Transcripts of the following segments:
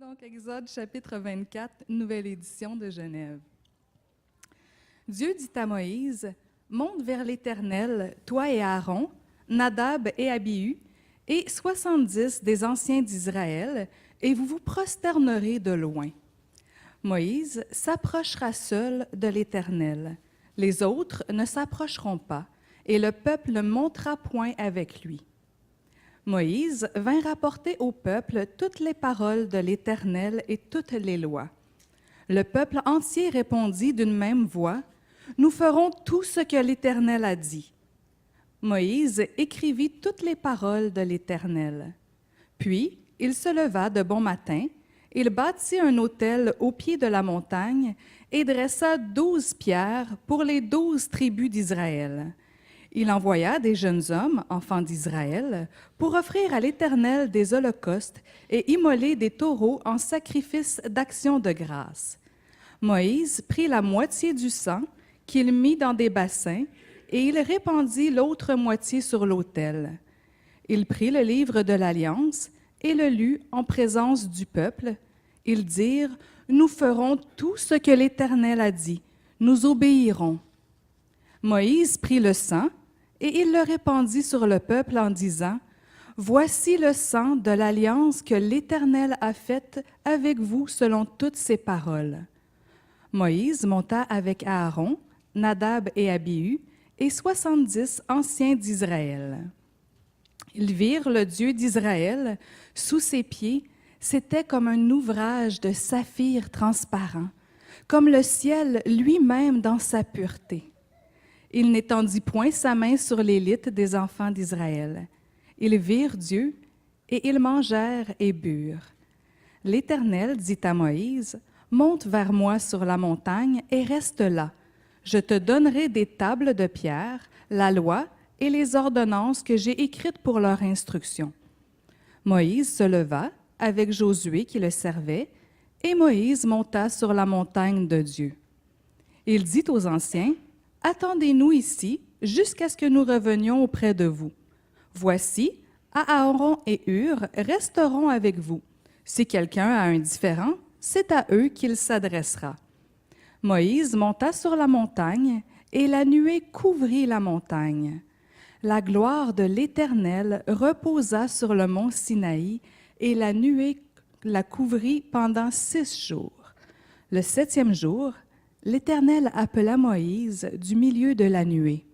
Donc, Exode chapitre 24, nouvelle édition de Genève. Dieu dit à Moïse, « Monte vers l'Éternel, toi et Aaron, Nadab et Abihu, et 70 des anciens d'Israël, et vous vous prosternerez de loin. » Moïse s'approchera seul de l'Éternel. Les autres ne s'approcheront pas, et le peuple ne montera point avec lui. Moïse vint rapporter au peuple toutes les paroles de l'Éternel et toutes les lois. Le peuple entier répondit d'une même voix, « Nous ferons tout ce que l'Éternel a dit. » Moïse écrivit toutes les paroles de l'Éternel. Puis il se leva de bon matin, il bâtit un autel au pied de la montagne et dressa 12 pierres pour les 12 tribus d'Israël. Il envoya des jeunes hommes, enfants d'Israël, pour offrir à l'Éternel des holocaustes et immoler des taureaux en sacrifice d'action de grâce. Moïse prit la moitié du sang qu'il mit dans des bassins et il répandit l'autre moitié sur l'autel. Il prit le livre de l'Alliance et le lut en présence du peuple. Ils dirent, « Nous ferons tout ce que l'Éternel a dit, nous obéirons. » Moïse prit le sang et il le répandit sur le peuple en disant, « Voici le sang de l'alliance que l'Éternel a faite avec vous selon toutes ses paroles. » Moïse monta avec Aaron, Nadab et Abihu, et 70 anciens d'Israël. Ils virent le Dieu d'Israël sous ses pieds, c'était comme un ouvrage de saphir transparent, comme le ciel lui-même dans sa pureté. Il n'étendit point sa main sur l'élite des enfants d'Israël. Ils virent Dieu, et ils mangèrent et burent. L'Éternel dit à Moïse, « Monte vers moi sur la montagne et reste là. Je te donnerai des tables de pierre, la loi et les ordonnances que j'ai écrites pour leur instruction. » Moïse se leva avec Josué qui le servait, et Moïse monta sur la montagne de Dieu. Il dit aux anciens, « Attendez-nous ici jusqu'à ce que nous revenions auprès de vous. Voici, Aaron et Hur resteront avec vous. Si quelqu'un a un différend, c'est à eux qu'il s'adressera. » Moïse monta sur la montagne, et la nuée couvrit la montagne. La gloire de l'Éternel reposa sur le mont Sinaï, et la nuée la couvrit pendant 6 jours. Le 7e jour, l'Éternel appela Moïse du milieu de la nuée.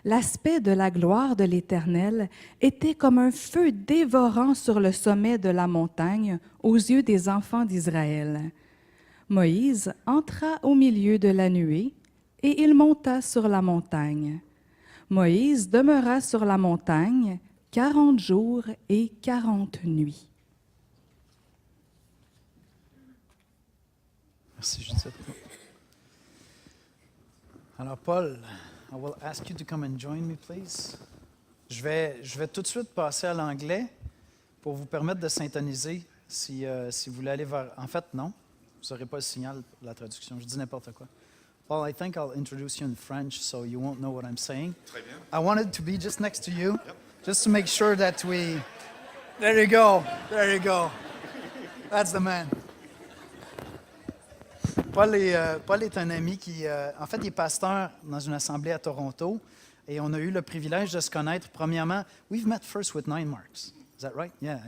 L'aspect de la gloire de l'Éternel était comme un feu dévorant sur le sommet de la montagne aux yeux des enfants d'Israël. Moïse entra au milieu de la nuée et il monta sur la montagne. Moïse demeura sur la montagne 40 jours et 40 nuits. Merci, Judith. Alors, Paul, I will ask you to come and join me, please. Je vais tout de suite passer à l'anglais pour vous permettre de syntoniser si vous voulez aller vers... En fait, non, vous n'aurez pas le signal pour la traduction. Je dis n'importe quoi. Paul, I think I'll introduce you in French so you won't know what I'm saying. Très bien. I wanted to be just next to you, Yep. just to make sure that we... There you go. There you go. That's the man. Paul est un ami qui, en fait, il est pasteur dans une assemblée à Toronto et on a eu le privilège de se connaître. Premièrement, we've met first with Nine Marks. Is that right? Yeah.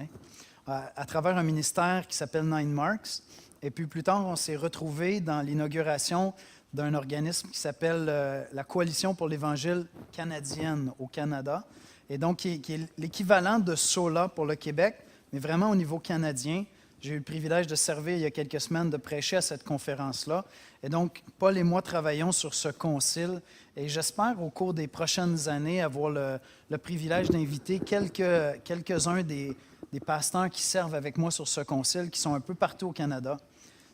À travers un ministère qui s'appelle Nine Marks. Et puis plus tard, on s'est retrouvés dans l'inauguration d'un organisme qui s'appelle la Coalition pour l'Évangile canadienne au Canada. Et donc, qui est l'équivalent de SOLA pour le Québec, mais vraiment au niveau canadien. J'ai eu le privilège de servir il y a quelques semaines, de prêcher à cette conférence-là. Et donc, Paul et moi travaillons sur ce concile et j'espère au cours des prochaines années avoir le privilège d'inviter quelques-uns des pasteurs qui servent avec moi sur ce concile, qui sont un peu partout au Canada.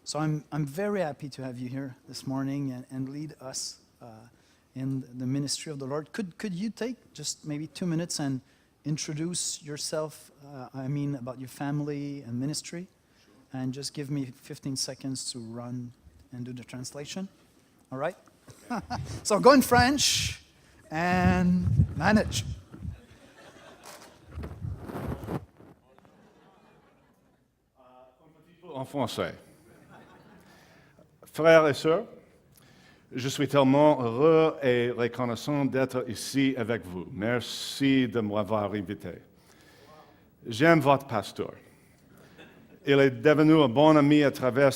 So I'm very happy to have you here this morning and lead us in the ministry of the Lord. Could you take just maybe 2 minutes and introduce yourself, about your family and ministry? And just give me 15 seconds to run and do the translation. All right? So go in French and manage. Comme petit peu en français. Frères et sœurs, je suis tellement heureux et reconnaissant d'être ici avec vous. Merci de m'avoir invité. J'aime votre pasteur. Il est devenu un bon ami à travers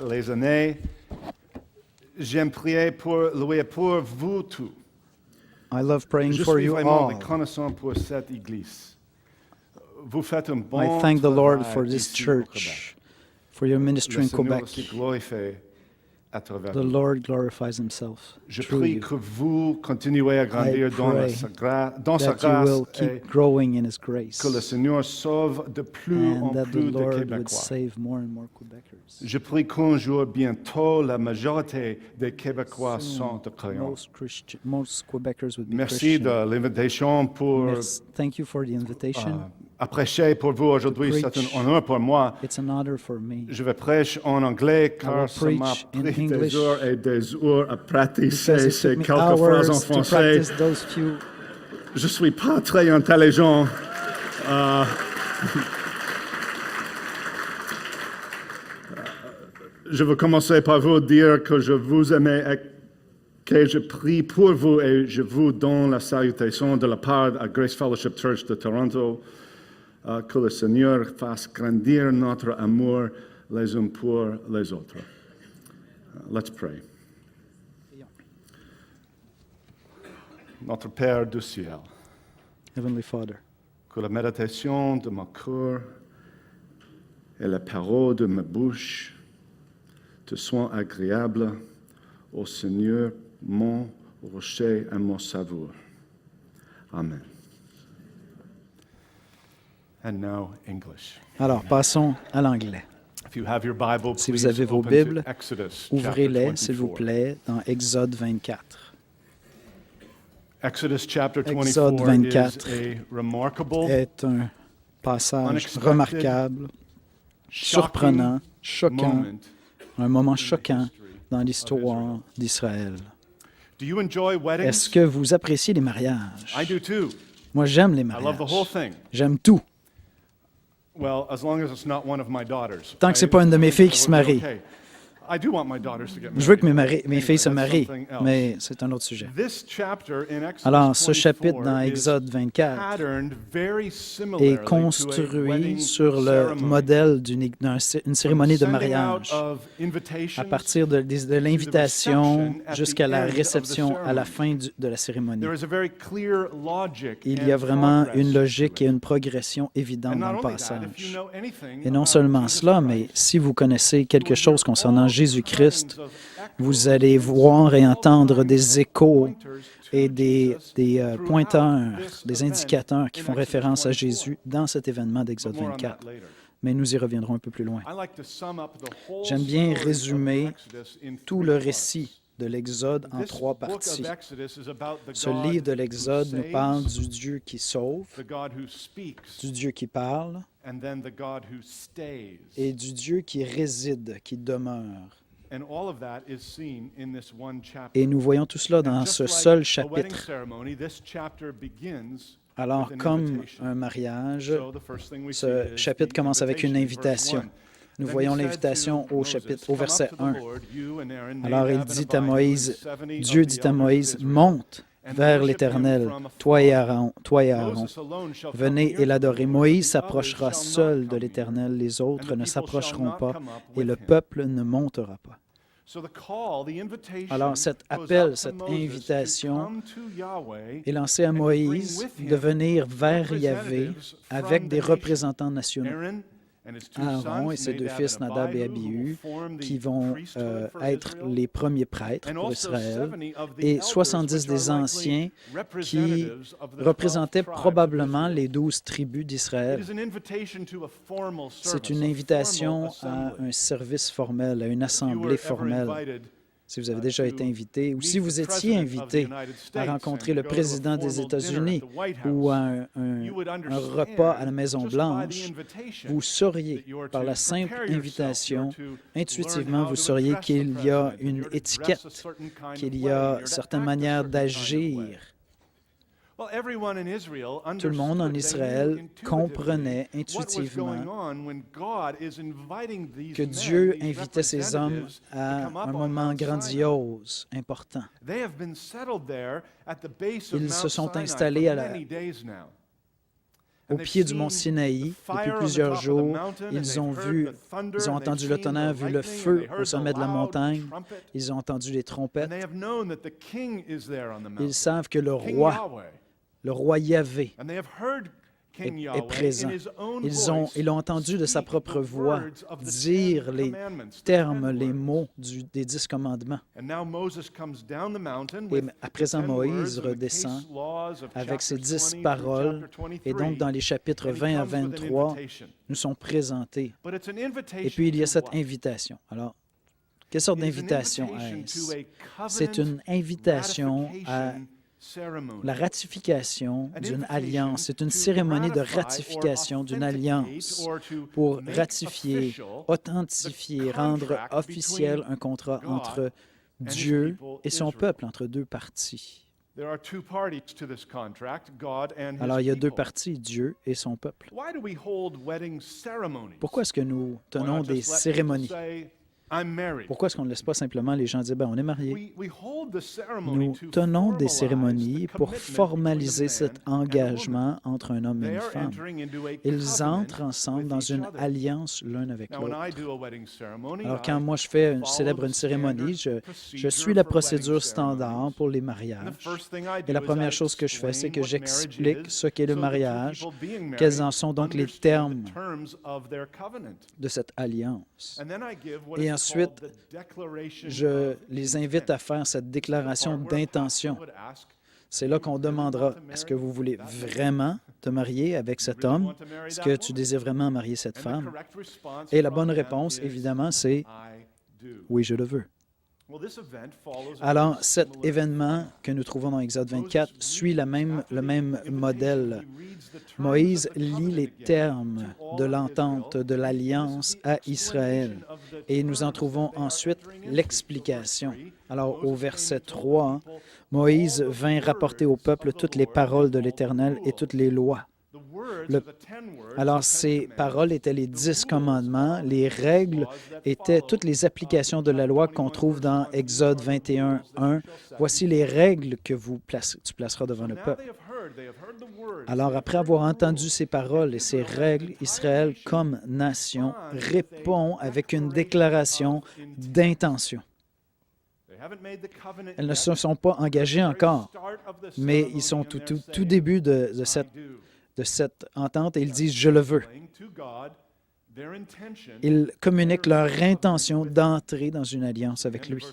les années. J'aime prier pour lui et pour vous tous. I love praying Je for suis you vraiment all. reconnaissant pour cette église. Vous faites un bon I thank the Lord travail for this ici au Québec. church, for your ministry Le in Seigneur Quebec. aussi glorifié à travers The vous. Lord glorifies himself Je through prie you. que vous continuez à grandir dans pray sa That you grâce will et keep growing in his grace, que le Seigneur sauve de plus en and that the plus de Lord would Québécois. save more and more Quebecers. Je prie qu'un jour bientôt, la majorité des Québécois sont de croyants. Most Quebecers would be Merci Christian. de l'invitation pour Thank you for the invitation. prêcher pour vous aujourd'hui. C'est preach. un honneur pour moi. It's an honor for me. Je vais prêcher en anglais will car ça m'a preach in pris English des heures et des heures à Because pratiquer it ces took me quelques phrases en hours to français. practice those few. Je ne suis pas très intelligent. Je veux commencer par vous dire que je vous aime et que je prie pour vous et je vous donne la salutation de la part de Grace Fellowship Church de Toronto. Que le Seigneur fasse grandir notre amour les uns pour les autres. Let's pray. Notre Père du ciel, Heavenly Father, que la méditation de mon cœur et la parole de ma bouche te soient agréables au Seigneur, mon rocher et mon savoir. Amen. And now English. alors passons à l'anglais. If you have your Bible, Si vous please avez vos open Bibles, to Exodus ouvrez-les, chapter s'il vous 24. plaît, dans Exode 24. Exodus chapter Exode 24 24 is a remarkable, Est un passage Unexpected, remarquable, surprenant, choquant, moment. un moment choquant dans l'histoire d'Israël. Do you enjoy Est-ce weddings? que vous appréciez les mariages? I do too. Moi, j'aime les I love the whole mariages. thing. J'aime tout. Well, as long as it's not one of my daughters. Tant que c'est pas une de mes filles qui se marie. Okay. I do want my daughters to get married. Je veux que mes filles se Anyway, that's marient, something else. mais c'est un autre sujet. This chapter in Exodus Alors, ce 24 chapitre dans is Exode 24 patterned very similarly est to a construit wedding sur le ceremony. modèle d'une cérémonie de Sending mariage, out of invitations à partir de l'invitation jusqu'à la réception à la fin de la cérémonie. There is a very clear logic Il y a and vraiment progress une logique to et it. une progression évidente And dans not le only that, if you passage. know anything Et non about seulement Jesus cela, mais Christ, si vous connaissez quelque chose concernant all Jésus-Christ, kinds of vous echoes allez voir et all entendre kinds des of échos pointers to et des Jesus pointeurs, throughout this des event indicateurs qui in font Exodus référence à 24. Jésus dans cet événement But d'Exode more on that 24. later. Mais nous y reviendrons un peu plus loin. I like to sum up the whole J'aime bien story of résumer Exodus in tout three le parts. récit de l'Exode en This trois book of parties. Exodus is about the Ce God livre de who l'Exode nous saves, parle du Dieu qui sauve, the God who speaks, du Dieu qui parle and then the God who stays. et du Dieu qui réside, qui demeure. And all of that is seen in this one chapter. Et nous voyons tout cela And dans just ce like seul a wedding chapitre. ceremony, this chapter begins Alors, with an comme invitation. un mariage, So the first thing we see ce is chapitre the commence avec une invitation, invitation. verse 1. Nous Then voyons he said l'invitation to au Moses, chapitre, au "Come up verset to the 1. Lord, you and Aaron, Alors il Nadab and dit à Abihu, Moïse, and 70 Dieu of dit the à elders of Moïse, Israel, monte and vers worship l'Éternel, him from afar. toi et Aaron. Moses alone shall come Venez near et to the l'adorer. Lord, Moïse but the others s'approchera shall not seul de come l'Éternel, near, les and autres the ne people shall s'approcheront not pas, come up et with le him." peuple ne montera pas. So the call, the invitation Alors cet goes appel, out to cette Moses to invitation come to Yahweh est lancé à and to Moïse bring with de him venir vers Yahvé representatives avec from des the nation. représentants nationaux. Aaron and his two Aaron et sons, ses deux fils, Nadab et Abihu, who will Abihu, form the qui vont priesthood for être Israel, les premiers prêtres and pour also Israël, 70 of the et elders, 70 which des are anciens likely qui representatives of the 12 représentaient tribes of probablement Israel. les 12 tribus It d'Israël. is an invitation to a formal C'est service, une a invitation formal à assembly. un service formel, à une If you were assemblée ever formelle. invited Si vous avez déjà été invité ou meet si the vous étiez president of the invité United à States rencontrer and le go to a président des formal dinner États-Unis at the White ou à House, un you would repas à la understand Maison-Blanche, just by the invitation vous sauriez, that you are par to la simple prepare yourself, invitation, you are to learn intuitivement, how vous to sauriez address the qu'il y a president, une you're to dress a étiquette, certain kind of qu'il y way, a you're to certaines act a manières certain kind of way. d'agir. Tout le monde en Israël comprenait intuitivement que Dieu invitait ces hommes à un moment grandiose, important. Ils se sont installés au pied du mont Sinaï depuis plusieurs jours. Ils ont entendu le tonnerre, vu le feu au sommet de la montagne. Ils ont entendu les trompettes. Ils savent que le roi Yahvé, est présent. Ils l'ont entendu de sa propre voix dire les termes, les mots des 10 commandements. Et à présent, Moïse redescend avec ses 10 paroles. Et donc, dans les chapitres 20 à 23, nous sont présentés. Et puis, il y a cette invitation. Alors, quelle sorte d'invitation est-ce? C'est une invitation à la ratification d'une alliance. C'est une cérémonie de ratification d'une alliance pour ratifier, authentifier, rendre officiel un contrat entre Dieu et son peuple, entre deux parties. Alors, il y a deux parties, Dieu et son peuple. Pourquoi est-ce que nous tenons des cérémonies? Pourquoi est-ce qu'on ne laisse pas simplement les gens dire « on est mariés ». Nous tenons des cérémonies pour formaliser cet engagement entre un homme et une femme. Ils entrent ensemble dans une alliance l'un avec l'autre. Alors, quand moi je célèbre une cérémonie, je suis la procédure standard pour les mariages. Et la première chose que je fais, c'est que j'explique ce qu'est le mariage, quels en sont donc les termes de cette alliance. Et ensuite, je les invite à faire cette déclaration d'intention. C'est là qu'on demandera, est-ce que vous voulez vraiment te marier avec cet homme? Est-ce que tu désires vraiment marier cette femme? Et la bonne réponse, évidemment, c'est oui, je le veux. Alors, cet événement que nous trouvons dans Exode 24 suit le même modèle. Moïse lit les termes de l'entente, de l'alliance à Israël. Et nous en trouvons ensuite l'explication. Alors, au verset 3, Moïse vint rapporter au peuple toutes les paroles de l'Éternel et toutes les lois. Alors, ces paroles étaient les 10 commandements. Les règles étaient toutes les applications de la loi qu'on trouve dans Exode 21, 1. Voici les règles que tu placeras devant le peuple. Alors, après avoir entendu ces paroles et ces règles, Israël, comme nation, répond avec une déclaration d'intention. Elles ne se sont pas engagées encore, mais ils sont au tout début de cette entente et ils disent « je le veux ». Ils communiquent leur intention d'entrer dans une alliance avec lui.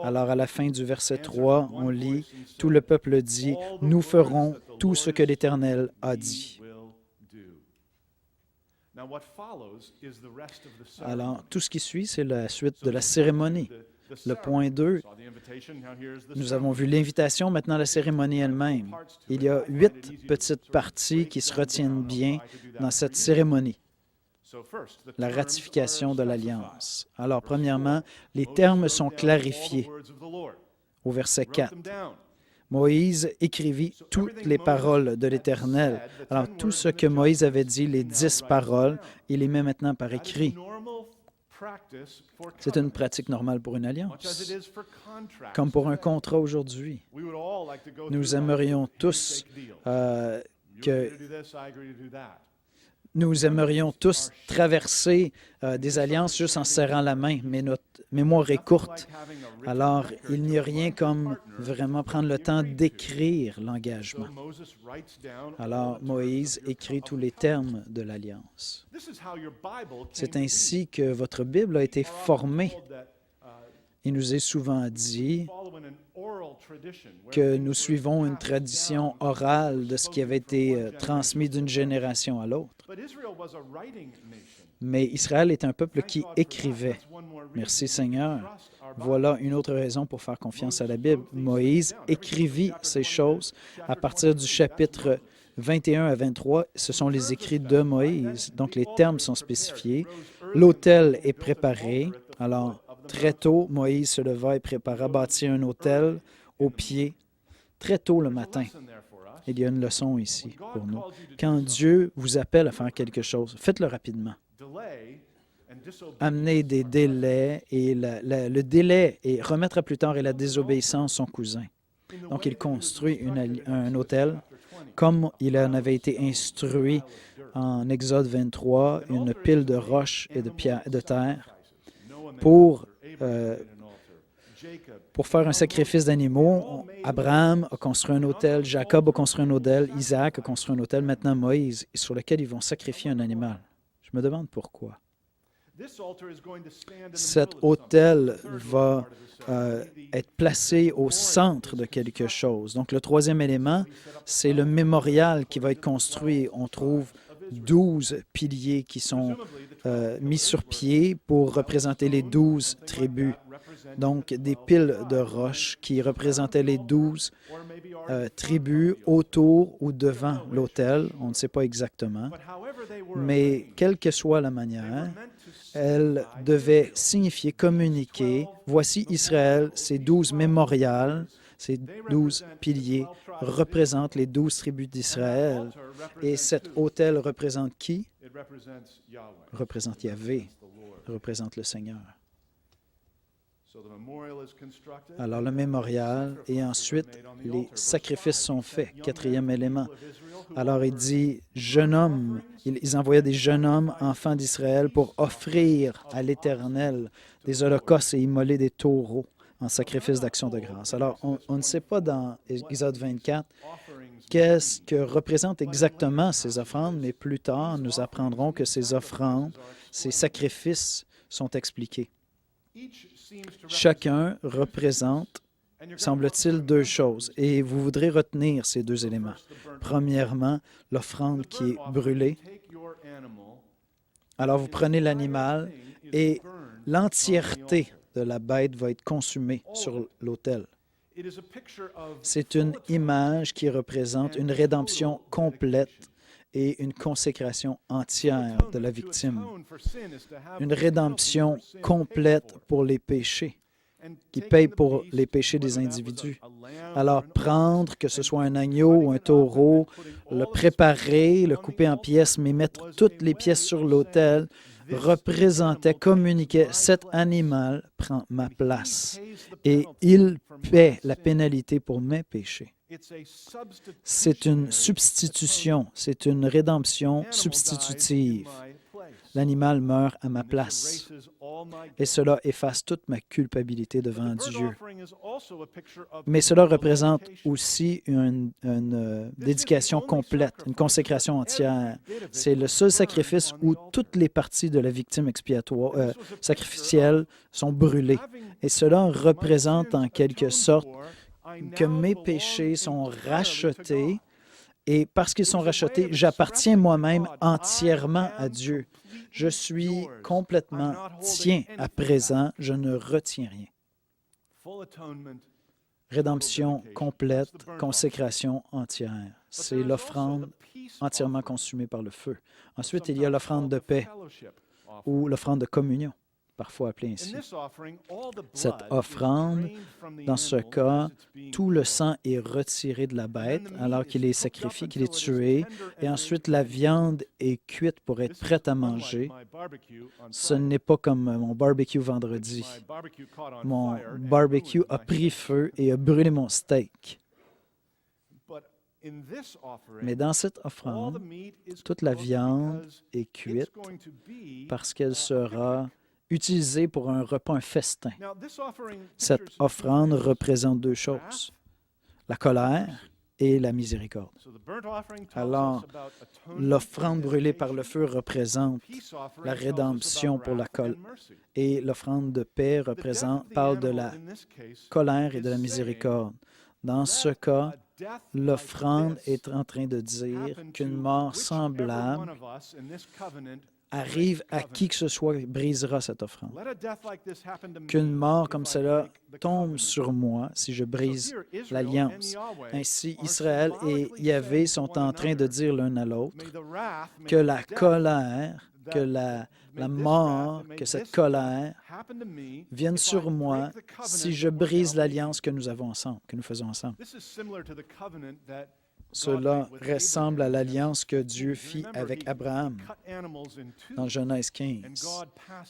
Alors, à la fin du verset 3, on lit « Tout le peuple dit, nous ferons tout ce que l'Éternel a dit ». Alors, tout ce qui suit, c'est la suite de la cérémonie. Le point 2, nous avons vu l'invitation, maintenant la cérémonie elle-même. Il y a 8 petites parties qui se retiennent bien dans cette cérémonie. La ratification de l'alliance. Alors, premièrement, les termes sont clarifiés au verset 4. Moïse écrivit toutes les paroles de l'Éternel. Alors, tout ce que Moïse avait dit, les 10 paroles, il les met maintenant par écrit. C'est une pratique normale pour une alliance, comme pour un contrat aujourd'hui. Nous aimerions tous traverser des alliances juste en serrant la main, mais notre mémoire est courte. Alors, il n'y a rien comme vraiment prendre le temps d'écrire l'engagement. Alors, Moïse écrit tous les termes de l'alliance. C'est ainsi que votre Bible a été formée. Il nous est souvent dit que nous suivons une tradition orale de ce qui avait été transmis d'une génération à l'autre. Mais Israël est un peuple qui écrivait. Merci Seigneur. Voilà une autre raison pour faire confiance à la Bible. Moïse écrivit ces choses à partir du chapitre 21 à 23. Ce sont les écrits de Moïse. Donc les termes sont spécifiés. L'autel est préparé. Alors, très tôt, Moïse se leva et prépara bâtir un autel au pied très tôt le matin. Il y a une leçon ici pour nous. Quand Dieu vous appelle à faire quelque chose, faites-le rapidement. Amener des délais et le délai et remettre à plus tard et la désobéissance sont cousins. Donc, il construit un autel comme il en avait été instruit en Exode 23, une pile de roches et de terre pour faire un sacrifice d'animaux. Abraham a construit un autel, Jacob a construit un autel, Isaac a construit un autel, maintenant Moïse, sur lequel ils vont sacrifier un animal. Je me demande pourquoi. Cet autel va être placé au centre de quelque chose. Donc, le troisième élément, c'est le mémorial qui va être construit. On trouve 12 piliers qui sont mis sur pied pour représenter les 12 tribus. Donc, des piles de roches qui représentaient les 12 tribus autour ou devant l'autel. On ne sait pas exactement. Mais quelle que soit la manière, elle devait signifier, communiquer, voici Israël, ces 12 mémorials, ces 12 piliers représentent les 12 tribus d'Israël. Et cet autel représente qui? Représente Yahvé, représente le Seigneur. Alors le mémorial et ensuite les sacrifices sont faits. Quatrième élément. Alors il dit, jeunes hommes, ils envoyaient des jeunes hommes, enfants d'Israël, pour offrir à l'Éternel des holocaustes et immoler des taureaux en sacrifice d'action de grâce. Alors on ne sait pas dans Exode 24 qu'est-ce que représentent exactement ces offrandes, mais plus tard nous apprendrons que ces offrandes, ces sacrifices sont expliqués. Chacun représente, semble-t-il, deux choses, et vous voudrez retenir ces deux éléments. Premièrement, l'offrande qui est brûlée. Alors, vous prenez l'animal et l'entièreté de la bête va être consumée sur l'autel. C'est une image qui représente une rédemption complète et une consécration entière de la victime. Une rédemption complète pour les péchés, qui paye pour les péchés des individus. Alors, prendre, que ce soit un agneau ou un taureau, le préparer, le couper en pièces, mais mettre toutes les pièces sur l'autel, représentait, communiquait, cet animal prend ma place et il paie la pénalité pour mes péchés. C'est une substitution, c'est une rédemption substitutive. L'animal meurt à ma place et cela efface toute ma culpabilité devant Dieu. Mais cela représente aussi une dédication complète, une consécration entière. C'est le seul sacrifice où toutes les parties de la victime expiatoire, sacrificielle sont brûlées. Et cela représente en quelque sorte que mes péchés sont rachetés et parce qu'ils sont rachetés, j'appartiens moi-même entièrement à Dieu. Je suis complètement tien à présent, je ne retiens rien. Rédemption complète, consécration entière. C'est l'offrande entièrement consumée par le feu. Ensuite, il y a l'offrande de paix ou l'offrande de communion, parfois appelée ainsi. Cette offrande, dans ce cas, tout le sang est retiré de la bête alors qu'il est sacrifié, qu'il est tué, et ensuite la viande est cuite pour être prête à manger. Ce n'est pas comme mon barbecue vendredi. Mon barbecue a pris feu et a brûlé mon steak. Mais dans cette offrande, toute la viande est cuite parce qu'elle sera utilisée pour un repas, un festin. Cette offrande représente deux choses, la colère et la miséricorde. Alors, l'offrande brûlée par le feu représente la rédemption pour la colère et l'offrande de paix parle de la colère et de la miséricorde. Dans ce cas, l'offrande est en train de dire qu'une mort semblable arrive à qui que ce soit brisera cette offrande. Qu'une mort comme cela tombe sur moi si je brise l'alliance. Ainsi, Israël et Yahvé sont en train de dire l'un à l'autre que la colère que la mort, que cette colère vienne sur moi si je brise l'alliance que nous avons ensemble, que nous faisons ensemble. Cela ressemble à l'alliance que Dieu fit avec Abraham dans Genèse 15,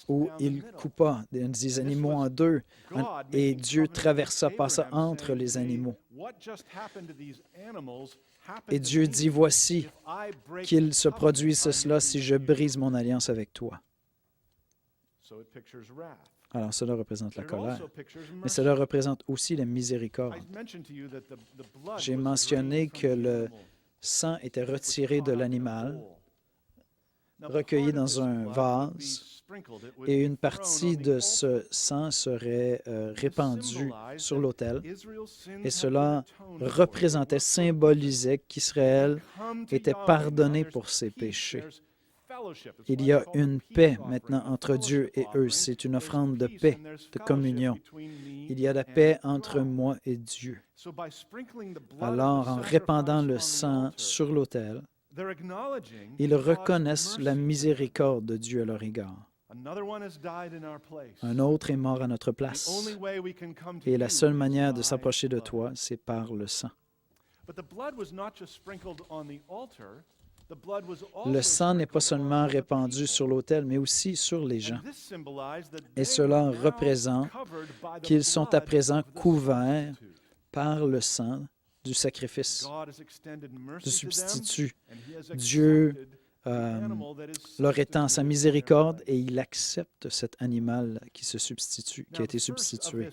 où il coupa des animaux en deux et Dieu passa entre les animaux. Et Dieu dit, voici qu'il se produise cela si je brise mon alliance avec toi. Alors, cela représente la colère, mais cela représente aussi la miséricorde. J'ai mentionné que le sang était retiré de l'animal, recueilli dans un vase, et une partie de ce sang serait répandue sur l'autel, et cela représentait, symbolisait qu'Israël était pardonné pour ses péchés. Il y a une paix maintenant entre Dieu et eux. C'est une offrande de paix, de communion. Il y a la paix entre moi et Dieu. Alors, en répandant le sang sur l'autel, ils reconnaissent la miséricorde de Dieu à leur égard. Un autre est mort à notre place. Et la seule manière de s'approcher de toi, c'est par le sang. Le sang n'est pas seulement répandu sur l'autel, mais aussi sur les gens. Et cela représente qu'ils sont à présent couverts par le sang du sacrifice, du substitut. Dieu leur étend sa miséricorde et il accepte cet animal qui a été substitué.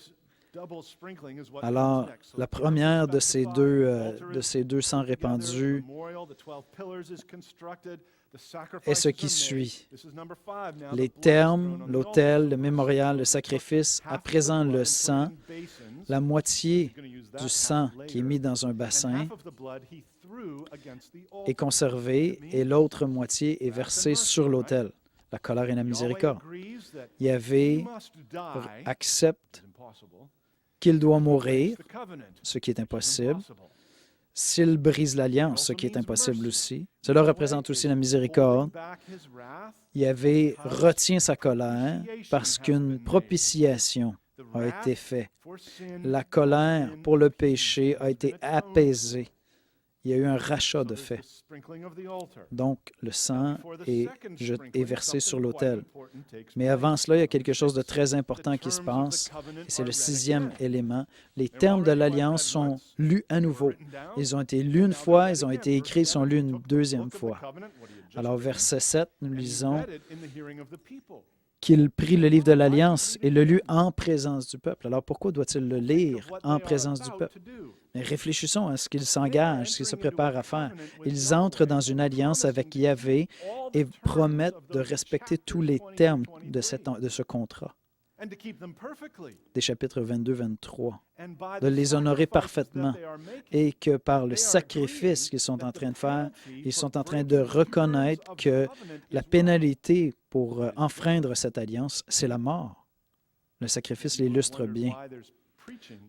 Alors, la première de ces deux sangs répandus est ce qui suit. Les termes, l'autel, le mémorial, le sacrifice, à présent le sang, la moitié du sang qui est mis dans un bassin est conservée et l'autre moitié est versée sur l'autel. La colère et la miséricorde. Yahvé accepte qu'il doit mourir, ce qui est impossible. S'il brise l'alliance, ce qui est impossible aussi. Cela représente aussi la miséricorde. Yahvé retient sa colère parce qu'une propitiation a été faite. La colère pour le péché a été apaisée. Il y a eu un rachat de fait. Donc, le sang est versé sur l'autel. Mais avant cela, il y a quelque chose de très important qui se passe, et c'est le 6e élément. Les termes de l'Alliance sont lus à nouveau. Ils ont été lus une fois, ils ont été écrits, ils sont lus une deuxième fois. Alors, verset 7, nous lisons qu'il prit le livre de l'Alliance et le lut en présence du peuple. Alors, pourquoi doit-il le lire en présence du peuple? Mais réfléchissons à ce qu'ils s'engagent, ce qu'ils se préparent à faire. Ils entrent dans une alliance avec Yahvé et promettent de respecter tous les termes de ce contrat. Des chapitres 22-23, de les honorer parfaitement et que par le sacrifice qu'ils sont en train de faire, ils sont en train de reconnaître que la pénalité pour enfreindre cette alliance, c'est la mort. Le sacrifice l'illustre bien.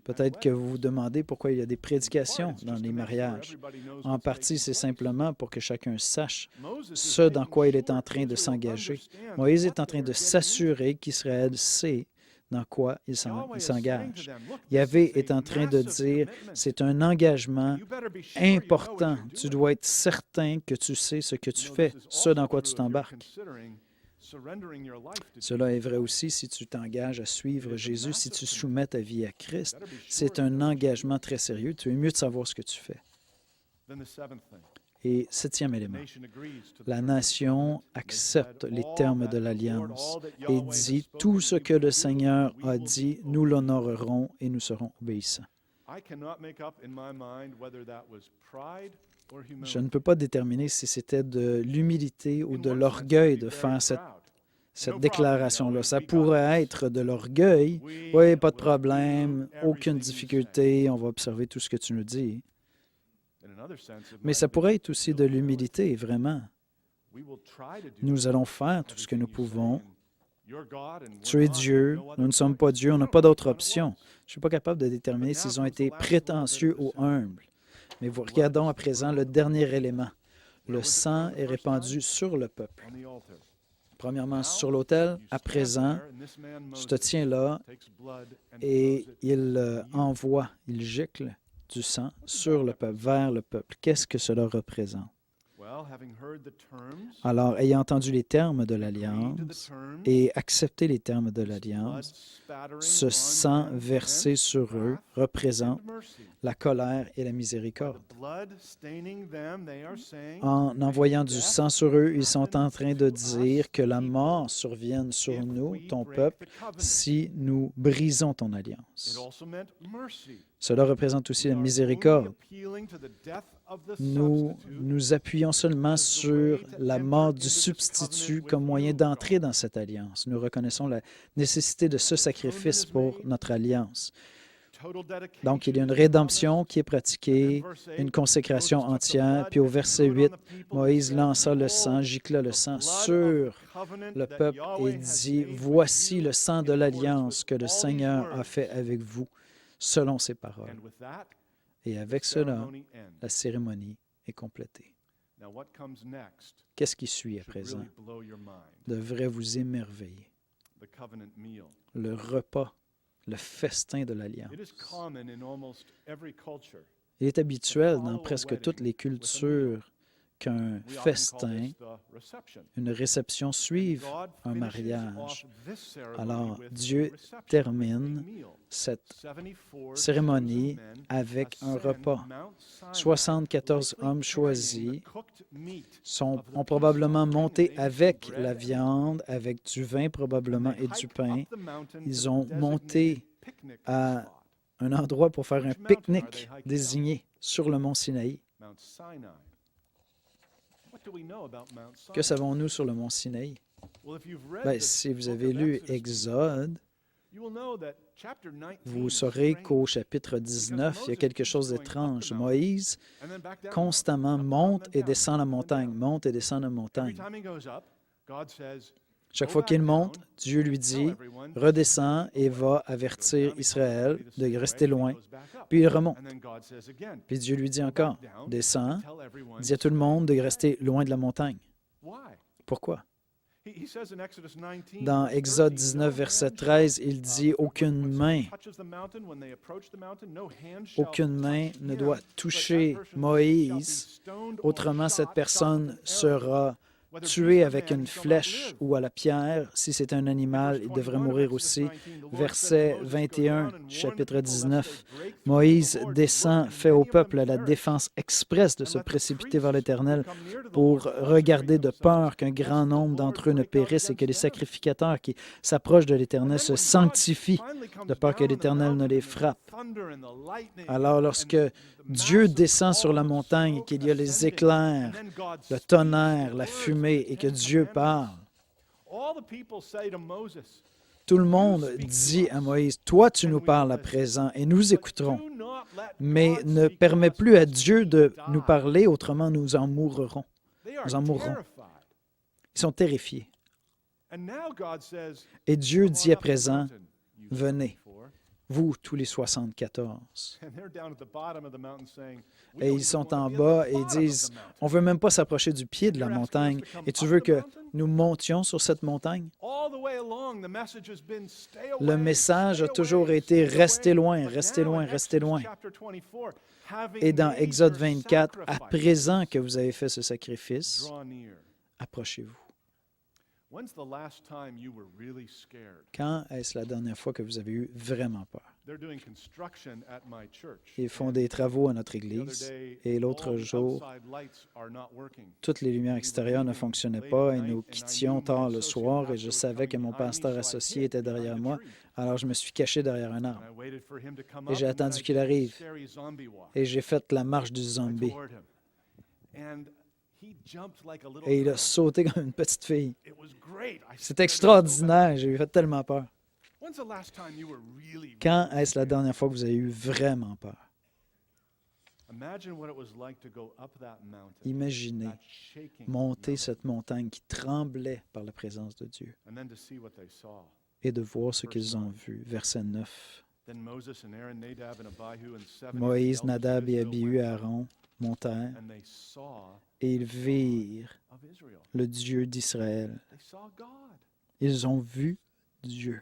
Peut-être que vous vous demandez pourquoi il y a des prédications dans les mariages. En partie, c'est simplement pour que chacun sache ce dans quoi il est en train de s'engager. Moïse est en train de s'assurer qu'Israël sait dans quoi il s'engage. Yahvé est en train de dire, c'est un engagement important. Tu dois être certain que tu sais ce que tu fais, ce dans quoi tu t'embarques. Cela est vrai aussi si tu t'engages à suivre Jésus, si tu soumets ta vie à Christ. C'est un engagement très sérieux. Tu es mieux de savoir ce que tu fais. Et 7e élément, la nation accepte les termes de l'Alliance et dit « Tout ce que le Seigneur a dit, nous l'honorerons et nous serons obéissants. » Je ne peux pas déterminer si c'était de l'humilité ou de l'orgueil de faire cette déclaration-là. Ça pourrait être de l'orgueil. Oui, pas de problème, aucune difficulté, on va observer tout ce que tu nous dis. Mais ça pourrait être aussi de l'humilité, vraiment. Nous allons faire tout ce que nous pouvons. Tu es Dieu, nous ne sommes pas Dieu, on n'a pas d'autre option. Je ne suis pas capable de déterminer s'ils ont été prétentieux ou humbles. Mais regardons à présent le dernier élément. Le sang est répandu sur le peuple. Premièrement, sur l'autel, à présent, je te tiens là et il envoie, il gicle du sang sur le peuple, vers le peuple. Qu'est-ce que cela représente? Alors, ayant entendu les termes de l'Alliance et accepté les termes de l'Alliance, ce sang versé sur eux représente la colère et la miséricorde. En envoyant du sang sur eux, ils sont en train de dire que la mort survienne sur nous, ton peuple, si nous brisons ton alliance. Cela représente aussi la miséricorde. Nous nous appuyons seulement sur la mort du substitut comme moyen d'entrer dans cette alliance. Nous reconnaissons la nécessité de ce sacrifice pour notre alliance. Donc, il y a une rédemption qui est pratiquée, une consécration entière. Puis au verset 8, Moïse lança le sang, gicla le sang sur le peuple et dit, « Voici le sang de l'alliance que le Seigneur a fait avec vous, selon ses paroles. » Et avec cela, la cérémonie est complétée. Qu'est-ce qui suit à présent? Devrait vous émerveiller. Le repas, le festin de l'Alliance. Il est habituel dans presque toutes les cultures qu'un festin, une réception suive un mariage. Alors, Dieu termine cette cérémonie avec un repas. 74 hommes choisis ont probablement monté avec la viande, avec du vin probablement et du pain. Ils ont monté à un endroit pour faire un pique-nique désigné sur le mont Sinaï. Que savons-nous sur le mont Sinaï? Si vous avez lu Exode, vous saurez qu'au chapitre 19, il y a quelque chose d'étrange. Moïse constamment monte et descend la montagne, monte et descend la montagne. Chaque fois qu'il monte, Dieu lui dit, « Redescends et va avertir Israël de rester loin. » Puis il remonte. Puis Dieu lui dit encore, « Descends, dis à tout le monde de rester loin de la montagne. » Pourquoi? Dans Exode 19, verset 13, il dit, « Aucune main ne doit toucher Moïse, autrement cette personne sera tué avec une flèche ou à la pierre. Si c'est un animal, il devrait mourir aussi. » Verset 21, chapitre 19. Moïse descend, fait au peuple la défense expresse de se précipiter vers l'Éternel pour regarder de peur qu'un grand nombre d'entre eux ne périssent et que les sacrificateurs qui s'approchent de l'Éternel se sanctifient, de peur que l'Éternel ne les frappe. Alors, lorsque Dieu descend sur la montagne et qu'il y a les éclairs, le tonnerre, la fumée et que Dieu parle, tout le monde dit à Moïse, « Toi, tu nous parles à présent et nous écouterons, mais ne permets plus à Dieu de nous parler, autrement nous en mourrons. » Nous en mourrons. Ils sont terrifiés. Et Dieu dit à présent, « Venez. » Vous, tous les 74. Et ils sont en bas et ils disent, « On ne veut même pas s'approcher du pied de la montagne. Et tu veux que nous montions sur cette montagne? » Le message a toujours été « Restez loin, restez loin, restez loin. » Et dans Exode 24, « À présent que vous avez fait ce sacrifice, approchez-vous. » Quand est-ce la dernière fois que vous avez eu vraiment peur? Ils font des travaux à notre église et l'autre jour, toutes les lumières extérieures ne fonctionnaient pas et nous quittions tard le soir et je savais que mon pasteur associé était derrière moi, alors je me suis caché derrière un arbre et j'ai attendu qu'il arrive et j'ai fait la marche du zombie. Et il a sauté comme une petite fille. C'est extraordinaire, j'ai eu tellement peur. Quand est-ce la dernière fois que vous avez eu vraiment peur? Imaginez monter cette montagne qui tremblait par la présence de Dieu et de voir ce qu'ils ont vu. Verset 9. Moïse, Nadab et Abihu, Aaron, montèrent and they saw et ils virent of Israel. le Dieu d'Israël. They saw God. Ils ont vu Dieu.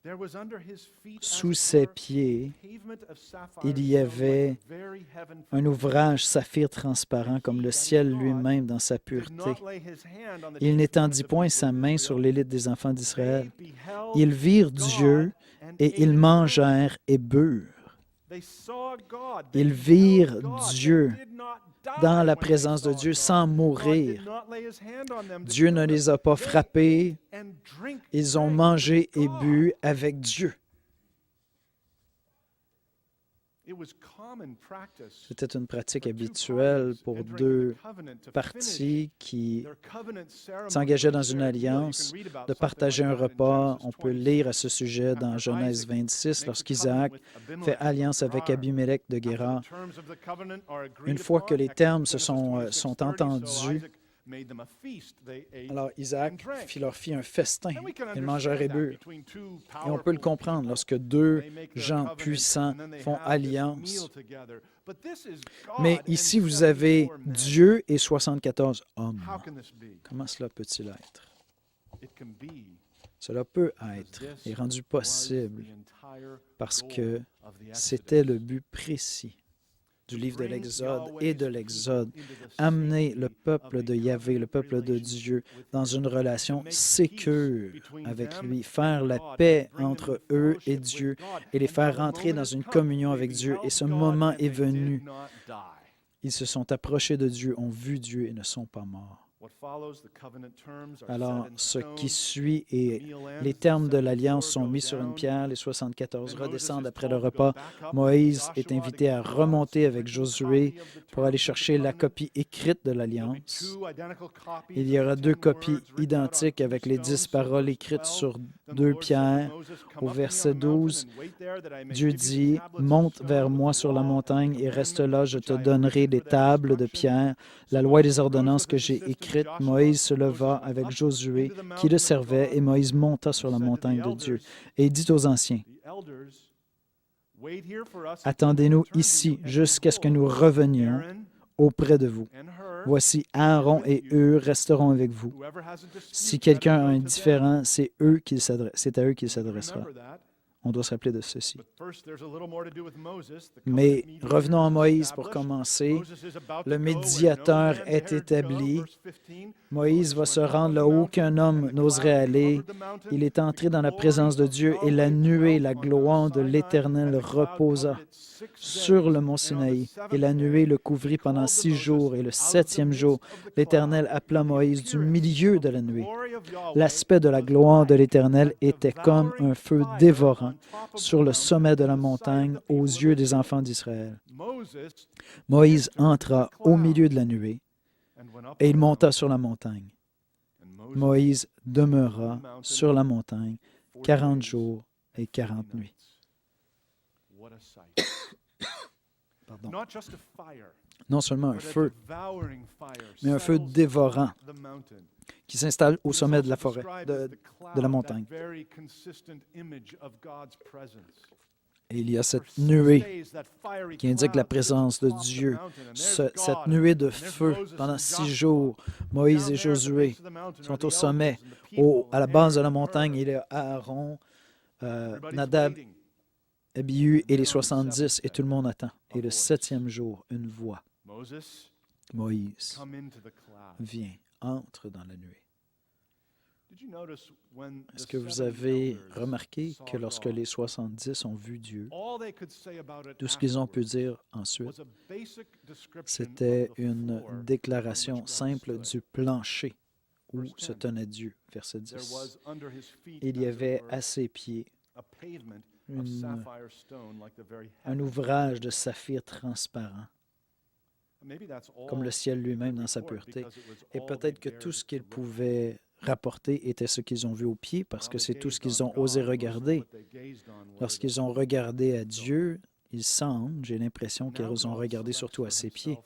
There was under his feet, as Sous it ses were, pieds, pavement of sapphire il y stone, avait like the very heaven from un heaven. ouvrage saphir transparent comme le ciel lui-même dans sa Did pureté. not lay his hand on the Il chief n'étendit men of the point people sa of main Israel. sur l'élite des enfants d'Israël. They beheld Ils virent God Dieu and et ate ils and drank. mangèrent et burent. They saw God. Ils They virent beheld God. Dieu They did not die dans la when they présence de saw Dieu God. sans God mourir. did not lay his hand on them to Dieu ne kill les them. a pas They frappés. ate and Ils ont drank mangé with et God. bu avec Dieu. It was common practice C'était une pratique for two habituelle parties pour entering deux into covenant to finish parties qui their covenant ceremony s'engageaient with dans a une shared meal. You alliance can read about de something partager like un that in repas. Genesis On peut 26. lire à ce sujet dans After Genèse Isaac 26, makes a lorsqu'Isaac covenant with fait Abimelech alliance of avec Gerar. Abimelech de After Guérar. the terms of the covenant are agreed Une fois que upon, les termes Genesis sont 26:30, entendus, so Isaac made them a feast. They ate alors Isaac and drank. leur fit un festin. And we can Ils mangèrent et understand that burent. between two Et on peut le powerful comprendre people. lorsque deux They make their gens covenant, puissants and then they font have this alliance. meal together. But this is God Mais and ici, vous avez 74 men. Dieu et 74 hommes. How can this be? Comment cela peut-il être? It can be Cela peut because être this et rendu was possible the entire parce goal que of the c'était Exodus. le but précis du To livre de bring l'Exode Yahweh's et de people l'Exode. into the Amener safety le of peuple a de Yahvé, le covenant peuple de relationship Dieu, with dans him. une relation To make sécure peace between avec them lui, and faire la God, paix and bring them entre into eux et fellowship Dieu with God. et les And now faire the rentrer moment dans has une come. communion They avec Dieu. Et beheld ce God moment and est they venu. did not die. Ils se sont approchés de Dieu, ont vu Dieu et ne sont pas morts. What follows, the covenant terms are Alors, set in ce stone. qui suit The et meal ends, les the termes de 74 l'alliance sont go mis sur une down. pierre, les 74 Then Moses redescendent is après told le to go repas. back up Moïse with est Joshua invité to à give God remonter some avec written Josué copy of the pour aller terms of the chercher la covenant. copie écrite de There'll be l'alliance. two identical copies Il y of aura the deux 10 copies words written out on identiques two avec les stones. 10 So paroles verse écrites 12, sur then the deux Lord said to pierres. Moses, Come Au up to me on verset the mountain 12, and wait there that I may Dieu give you the dit, tablets of monte stone vers with moi the sur la law and the montagne et reste commandments là, je which te I have donnerai written des for their tables de instruction. pierre, la So loi et Moses les arose ordonnances with que his j'ai assistant écrites. Joshua. Moïse se Moses leva went avec up Josué into the qui mountain le of servait God et Moïse monta and sur la said to the montagne de Dieu. elders, Et il dit aux anciens, the elders, wait here for us until we attendez-nous return to ici you. And jusqu'à ce que nous behold, revenions Aaron auprès de vous. and Hur Voici will Aaron be et with you. Eux resteront avec vous. Whoever has a dispute, Si let him quelqu'un a go un to them. différent, c'est à eux qu'il s'adressera. Remember that. On doit se rappeler de ceci. But first, there's a little more to do with Moses. The Mais covenant mediator revenons à is Moïse pour established. commencer. Moses is about Le to go where no médiateur man est dared go. établi. Verse 15, Moïse va Moses se went up rendre on là the où mountain, aucun and homme the n'oserait cloud aller. covered the mountain. Il est The entré dans la glory présence de of Dieu et la Yahweh nuée, dwelt la on Mount gloire de Sinai, l'Éternel and the cloud reposa covered it 6 sur days. le mont And on the Sinaï. Et seventh la nuée day, le he couvrit pendant called to 6 Moses jours. Et le out of the 7e jour, midst of the l'Éternel cloud. appela The Moïse du appearance milieu of de the la nuée. glory of Yahweh L'aspect de la was gloire de like l'Éternel a était comme devouring un feu fire dévorant on top of sur the le mountain sommet de in la the sight of montagne the aux people of yeux des Israel. enfants d'Israël. Moses Moïse entered entra the au milieu cloud de la nuée and went up et on il the monta mountain. sur la montagne. And Moses Moïse demeura on the mountain sur la montagne 40 40 days jours et and 40 40 nuits. nights. What a sight. Pardon. Not just a fire, Non seulement un but a feu, devouring fire mais un feu settles dévorant on the mountain. qui s'installe au It is sommet de also la forêt, described as de the cloud, la that montagne. very consistent image of God's presence. Et il y a For cette 6 nuée days, that fiery qui indique la cloud sits présence de atop the Dieu. mountain, and there's Cette God, nuée de and there's feu Moses pendant and 6 Joshua. jours, Moïse Down et there at the Josué base of the mountain are sont the au sommet. elders and the people, À la and base de la Aaron and montagne, Hur. il y a Aaron, Everybody's Nadab, waiting. Abihu et then les on the 70, seventh et tout le monde attend. a Et le voice. 7e jour, une voix. Moses, Moïse, come into the cloud. viens, entre dans la nuée. Did you notice when the Est-ce que vous 70 avez elders remarqué saw que lorsque God, les 70 ont vu Dieu, all they could say about it tout ce qu'ils ont pu afterwards dire ensuite, was a basic description c'était of the une floor déclaration on which God simple stood. du plancher où Verse se 10. tenait Dieu. Verset There 10. was under his feet, Il y as it avait were, à ses pieds a pavement of une- sapphire stone, like the very un heavens. ouvrage de saphir transparent, Maybe that's all comme le ciel they lui-même could dans sa record, pureté. because it was Et all peut-être they que tout dared ce to qu'ils look at. pouvaient rapporter était ce qu'ils ont vu aux pieds, parce While que they c'est tout ce gazed qu'ils on ont osé God, most of regarder. what they gazed on were Lorsqu'ils ont regardé à Dieu, il semble, j'ai l'impression Now qu'ils ont God regardé selects surtout à for ses pieds. himself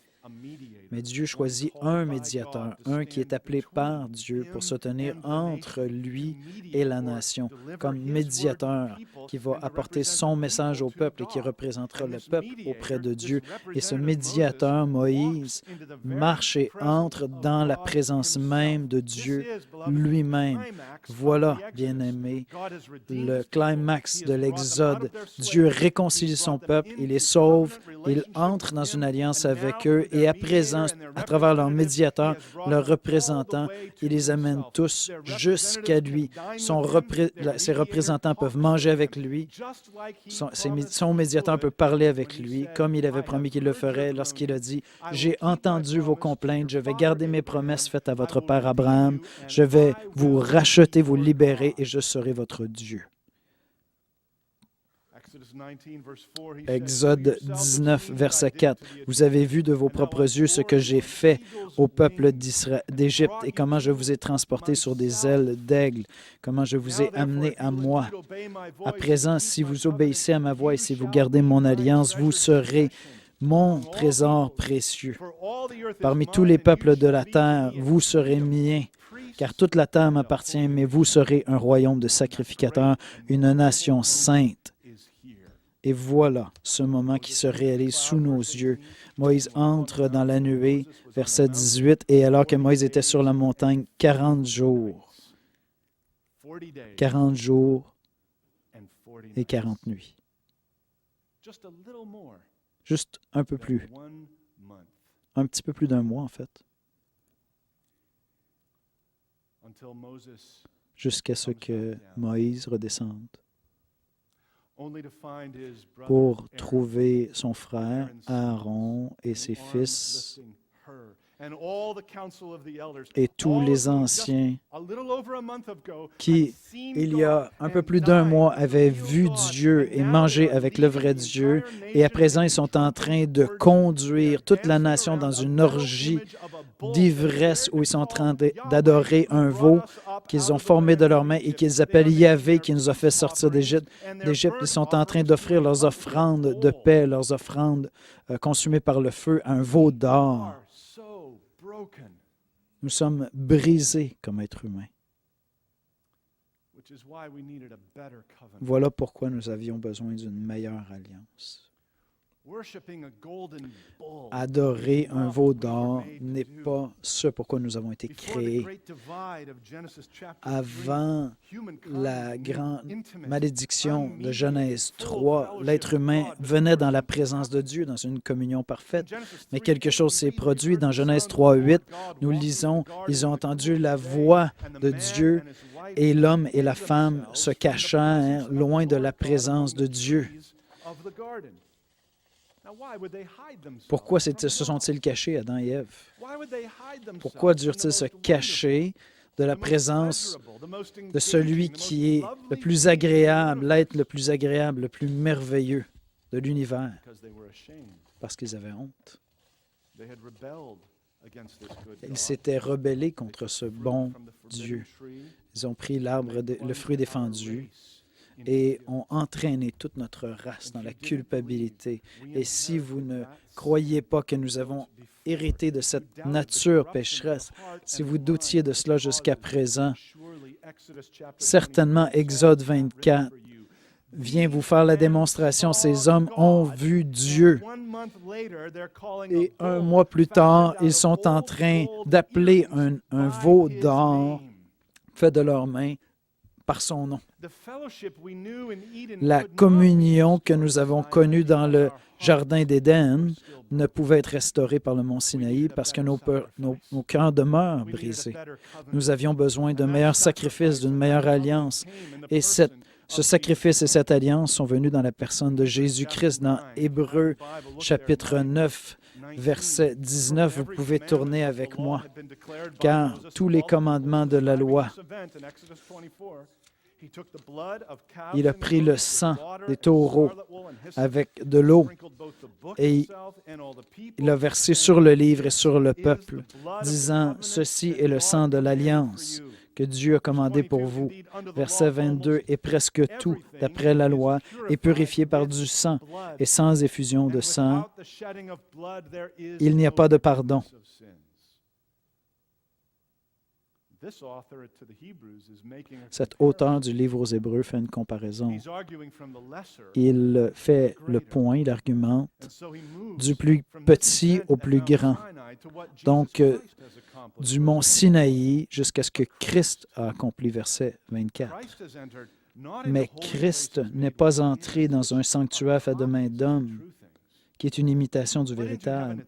Mais Dieu choisit un médiateur, un qui est appelé par Dieu pour se tenir entre lui et la nation, comme médiateur qui va apporter son message au peuple et qui représentera le peuple auprès de Dieu. Et ce médiateur, Moïse, marche et entre dans la présence même de Dieu lui-même. Voilà, bien-aimés, le climax de l'Exode. Dieu réconcilie son peuple, il les sauve, il entre dans une alliance avec eux et à présent, à travers leur médiateur, leur représentant, il les amène tous jusqu'à lui. Ses représentants peuvent manger avec lui. Son médiateur peut parler avec lui, comme il avait promis qu'il le ferait lorsqu'il a dit « J'ai entendu vos complaintes, je vais garder mes promesses faites à votre père Abraham, je vais vous racheter, vous libérer et je serai votre Dieu. » Exode 19, verset 4. « Vous avez vu de vos propres yeux ce que j'ai fait au peuple d'Égypte et comment je vous ai transporté sur des ailes d'aigle, comment je vous ai amené à moi. À présent, si vous obéissez à ma voix et si vous gardez mon alliance, vous serez mon trésor précieux. Parmi tous les peuples de la terre, vous serez mien, car toute la terre m'appartient, mais vous serez un royaume de sacrificateurs, une nation sainte. » Et voilà ce moment qui se réalise sous nos yeux. Moïse entre dans la nuée, verset 18, et alors que Moïse était sur la montagne, 40 jours et 40 nuits. Juste un peu plus, un petit peu plus d'un mois en fait, jusqu'à ce que Moïse redescende pour trouver son frère Aaron et ses fils et tous les anciens qui, il y a un peu plus d'un mois, avaient vu Dieu et mangé avec le vrai Dieu, et à présent, ils sont en train de conduire toute la nation dans une orgie d'ivresse où ils sont en train d'adorer un veau qu'ils ont formé de leurs mains et qu'ils appellent Yahvé, qui nous a fait sortir d'Égypte. Ils sont en train d'offrir leurs offrandes de paix, leurs offrandes consumées par le feu à un veau d'or. Nous sommes brisés comme êtres humains. Voilà pourquoi nous avions besoin d'une meilleure alliance. Adorer un veau d'or n'est pas ce pourquoi nous avons été créés. Avant la grande malédiction de Genèse 3, l'être humain venait dans la présence de Dieu, dans une communion parfaite. Mais quelque chose s'est produit. Dans Genèse 3, 8, nous lisons, ils ont entendu la voix de Dieu et l'homme et la femme se cachèrent loin de la présence de Dieu. Pourquoi se sont-ils cachés, Adam et Ève? Pourquoi durent-ils se cacher de la présence de celui qui est le plus agréable, l'être le plus agréable, le plus merveilleux de l'univers? Parce qu'ils avaient honte. Ils s'étaient rebellés contre ce bon Dieu. Ils ont pris le fruit défendu et ont entraîné toute notre race dans la culpabilité. Et si vous ne croyez pas que nous avons hérité de cette nature pécheresse, si vous doutiez de cela jusqu'à présent, certainement Exode 24 vient vous faire la démonstration. Ces hommes ont vu Dieu. Et un mois plus tard, ils sont en train d'appeler un veau d'or fait de leurs mains par son nom. La communion que nous avons connue dans le Jardin d'Éden ne pouvait être restaurée par le mont Sinaï parce que nos cœurs demeurent brisés. Nous avions besoin d'un meilleur sacrifice, d'une meilleure alliance. Et ce sacrifice et cette alliance sont venus dans la personne de Jésus-Christ. Dans Hébreux, chapitre 9, verset 19, vous pouvez tourner avec moi, car tous les commandements de la loi, il a pris le sang des taureaux avec de l'eau et il l'a versé sur le livre et sur le peuple, disant « Ceci est le sang de l'alliance que Dieu a commandé pour vous. Verset 22, et presque tout, d'après la loi, est purifié par du sang, et sans effusion de sang, il n'y a pas de pardon. Cet auteur du livre aux Hébreux fait une comparaison. Il fait le point, il argumente du plus petit au plus grand. Donc, du mont Sinaï jusqu'à ce que Christ a accompli, verset 24. Mais Christ n'est pas entré dans un sanctuaire fait de main d'homme, qui est une imitation du véritable,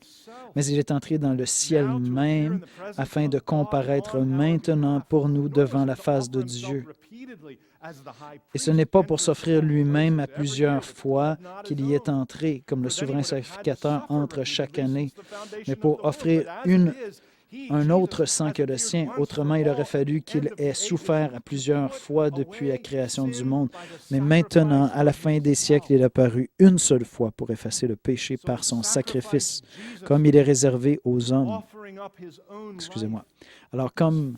mais il est entré dans le ciel même afin de comparaître maintenant pour nous devant la face de Dieu. Et ce n'est pas pour s'offrir lui-même à plusieurs fois qu'il y est entré, comme le souverain sacrificateur entre chaque année, mais pour offrir un autre sang que le sien. Autrement, il aurait fallu qu'il ait souffert à plusieurs fois depuis la création du monde. Mais maintenant, à la fin des siècles, il est apparu une seule fois pour effacer le péché par son sacrifice, comme il est réservé aux hommes. Excusez-moi. Alors, comme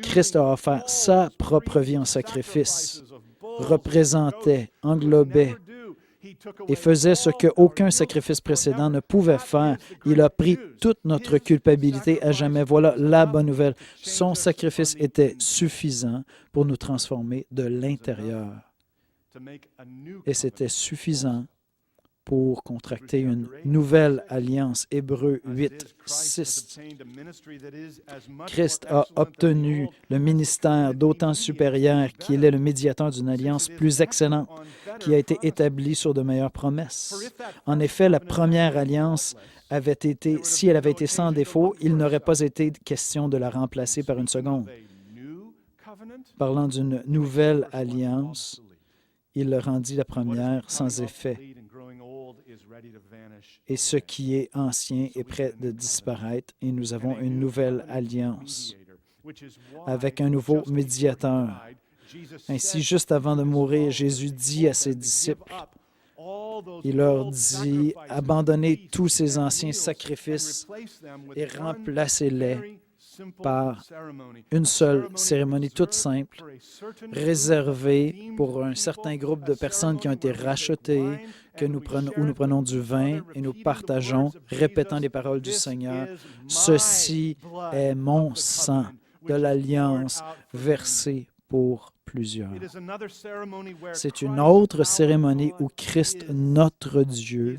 Christ a offert sa propre vie en sacrifice, représentait, englobait et faisait ce qu'aucun sacrifice précédent ne pouvait faire. Il a pris toute notre culpabilité à jamais. Voilà la bonne nouvelle. Son sacrifice était suffisant pour nous transformer de l'intérieur. Et c'était suffisant pour contracter une nouvelle alliance. Hébreux 8, 6. Christ a obtenu le ministère d'autant supérieur qu'il est le médiateur d'une alliance plus excellente, qui a été établie sur de meilleures promesses. En effet, la première alliance si elle avait été sans défaut, il n'aurait pas été question de la remplacer par une seconde. Parlant d'une nouvelle alliance, il rendit la première sans effet. Et ce qui est ancien est prêt de disparaître, et nous avons une nouvelle alliance avec un nouveau médiateur. Ainsi, juste avant de mourir, Jésus dit à ses disciples, il leur dit, « Abandonnez tous ces anciens sacrifices et remplacez-les par une seule cérémonie toute simple, réservée pour un certain groupe de personnes qui ont été rachetées, où nous prenons du vin et nous partageons, répétant les paroles du Seigneur. Ceci est mon sang de l'alliance versé pour plusieurs. » C'est une autre cérémonie où Christ, notre Dieu,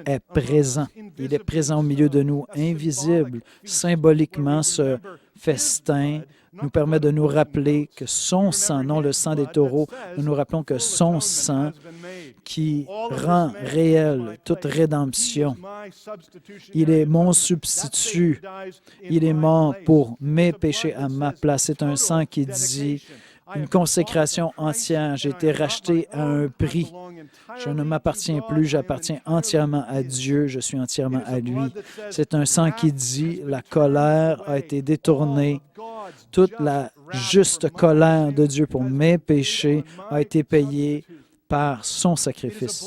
est présent. Il est présent au milieu de nous, invisible. Symboliquement, ce festin nous permet de nous rappeler que son sang, non le sang des taureaux, nous rappelons que son sang qui rend réelle toute rédemption. Il est mon substitut. Il est mort pour mes péchés à ma place. C'est un sang qui dit une consécration entière. J'ai été racheté à un prix. Je ne m'appartiens plus, j'appartiens entièrement à Dieu, je suis entièrement à lui. C'est un sang qui dit la colère a été détournée. Toute la juste colère de Dieu pour mes péchés a été payée par son sacrifice.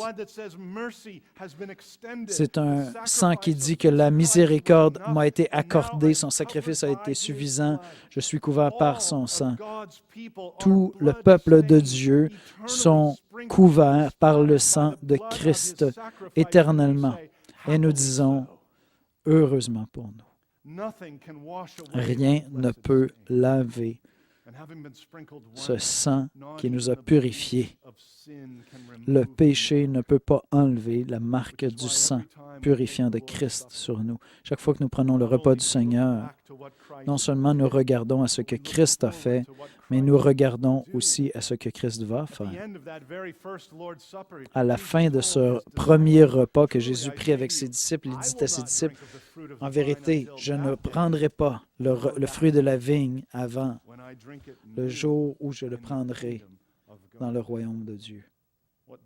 C'est un sang qui dit que la miséricorde m'a été accordée, son sacrifice a été suffisant, je suis couvert par son sang. Tout le peuple de Dieu sont couverts par le sang de Christ éternellement. Et nous disons, heureusement pour nous. Rien ne peut laver ce sang qui nous a purifiés. Le péché ne peut pas enlever la marque du sang purifiant de Christ sur nous. Chaque fois que nous prenons le repas du Seigneur, non seulement nous regardons à ce que Christ a fait, mais nous regardons aussi à ce que Christ va faire. À la fin de ce premier repas que Jésus prit avec ses disciples, il dit à ses disciples, « En vérité, je ne prendrai pas le fruit de la vigne avant le jour où je le prendrai dans le royaume de Dieu. »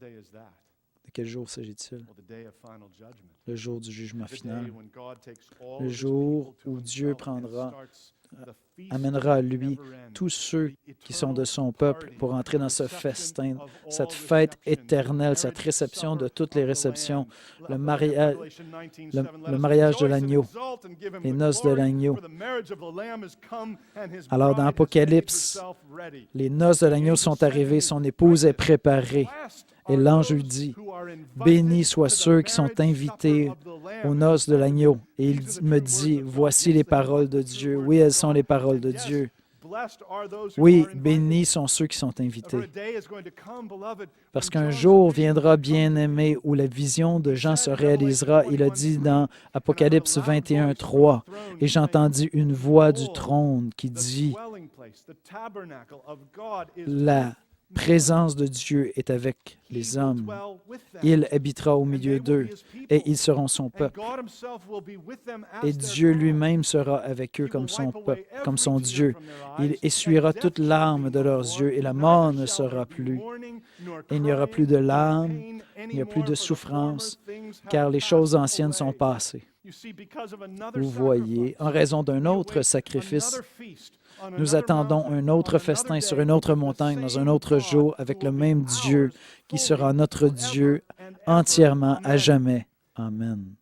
De quel jour s'agit-il? Le jour du jugement final. Le jour où Dieu prendra amènera à lui tous ceux qui sont de son peuple pour entrer dans ce festin, cette fête éternelle, cette réception de toutes les réceptions, le mariage de l'agneau, les noces de l'agneau. Alors dans Apocalypse, les noces de l'agneau sont arrivées, son épouse est préparée. Et l'ange lui dit, « Bénis soient ceux qui sont invités aux noces de l'agneau. » Et il me dit, « Voici les paroles de Dieu. » Oui, elles sont les paroles de Dieu. Oui, bénis sont ceux qui sont invités. Parce qu'un jour viendra, bien-aimé, où la vision de Jean se réalisera. Il a dit dans Apocalypse 21, 3, « Et j'entendis une voix du trône qui dit, « La présence de Dieu est avec les hommes. Il habitera au milieu d'eux et ils seront son peuple. Et Dieu lui-même sera avec eux comme son peuple, comme son Dieu. Il essuiera toute larme de leurs yeux et la mort ne sera plus. Et il n'y aura plus de larmes, il n'y a plus de souffrance, car les choses anciennes sont passées. » Vous voyez, en raison d'un autre sacrifice, nous attendons un autre festin sur une autre montagne, dans un autre jour, avec le même Dieu qui sera notre Dieu entièrement à jamais. Amen.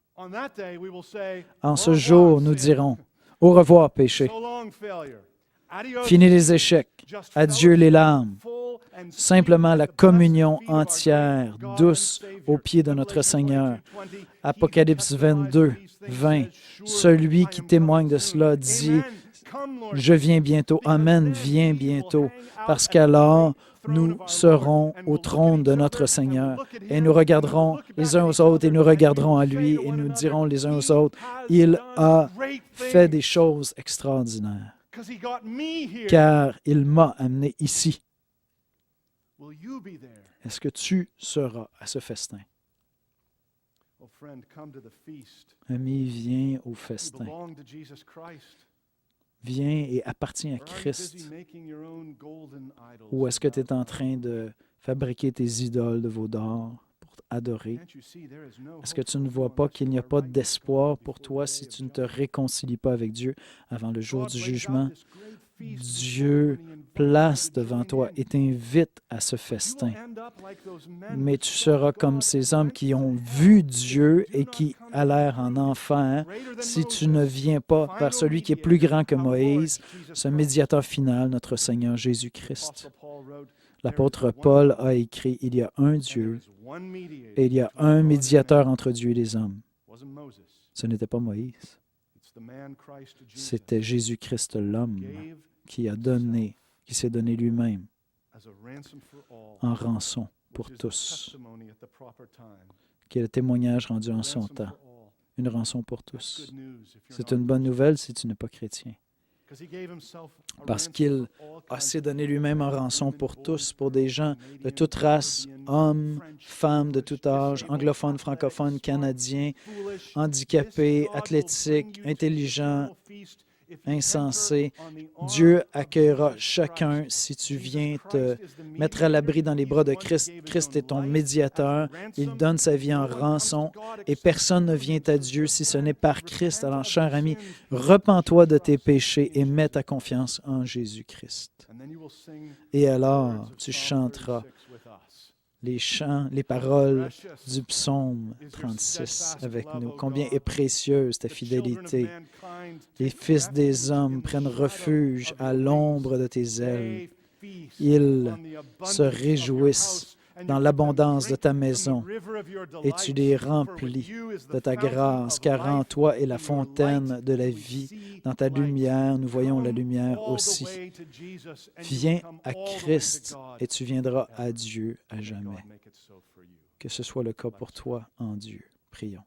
En ce jour, nous dirons, « Au revoir, péché. Fini les échecs. Adieu les larmes. Simplement la communion entière, douce aux pieds de notre Seigneur. » Apocalypse 22, 20. Celui qui témoigne de cela dit, « Je viens bientôt. » Amen, viens bientôt. Parce qu'alors, nous serons au trône de notre Seigneur et nous regarderons les uns aux autres et nous regarderons à lui et nous dirons les uns aux autres, « Il a fait des choses extraordinaires, car il m'a amené ici. » Est-ce que tu seras à ce festin? Ami, viens au festin. Viens et appartiens à Christ. Ou est-ce que tu es en train de fabriquer tes idoles de veau d'or pour adorer? Est-ce que tu ne vois pas qu'il n'y a pas d'espoir pour toi si tu ne te réconcilies pas avec Dieu avant le jour du jugement? Dieu place devant toi et t'invite à ce festin. Mais tu seras comme ces hommes qui ont vu Dieu et qui allèrent en enfer si tu ne viens pas vers celui qui est plus grand que Moïse, ce médiateur final, notre Seigneur Jésus-Christ. L'apôtre Paul a écrit, « Il y a un Dieu et il y a un médiateur entre Dieu et les hommes. » Ce n'était pas Moïse. C'était Jésus-Christ l'homme qui s'est donné lui-même en rançon pour tous, qui est le témoignage rendu en son temps, une rançon pour tous. C'est une bonne nouvelle si tu n'es pas chrétien, parce qu'il s'est donné lui-même en rançon pour tous, pour des gens de toute race, hommes, femmes de tout âge, anglophones, francophones, canadiens, handicapés, athlétiques, intelligents, insensés. Dieu accueillera chacun si tu viens te mettre à l'abri dans les bras de Christ. Christ est ton médiateur. Il donne sa vie en rançon et personne ne vient à Dieu si ce n'est par Christ. Alors, cher ami, repens-toi de tes péchés et mets ta confiance en Jésus-Christ. Et alors, tu chanteras les chants, les paroles du psaume 36 avec nous. Combien est précieuse ta fidélité. Les fils des hommes prennent refuge à l'ombre de tes ailes. Ils se réjouissent dans l'abondance de ta maison et tu les remplis de ta grâce, car en toi est la fontaine de la vie. Dans ta lumière, nous voyons la lumière aussi. Viens à Christ et tu viendras à Dieu à jamais. Que ce soit le cas pour toi en Dieu. Prions.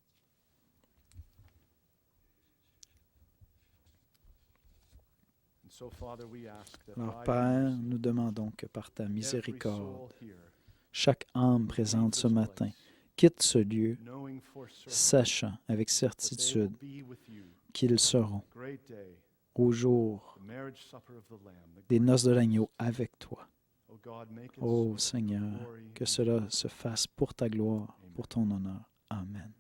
Alors, Père, nous demandons que par ta miséricorde, chaque âme présente ce matin quitte ce lieu, sachant avec certitude qu'ils seront au jour des noces de l'agneau avec toi. Ô Seigneur, que cela se fasse pour ta gloire, pour ton honneur. Amen.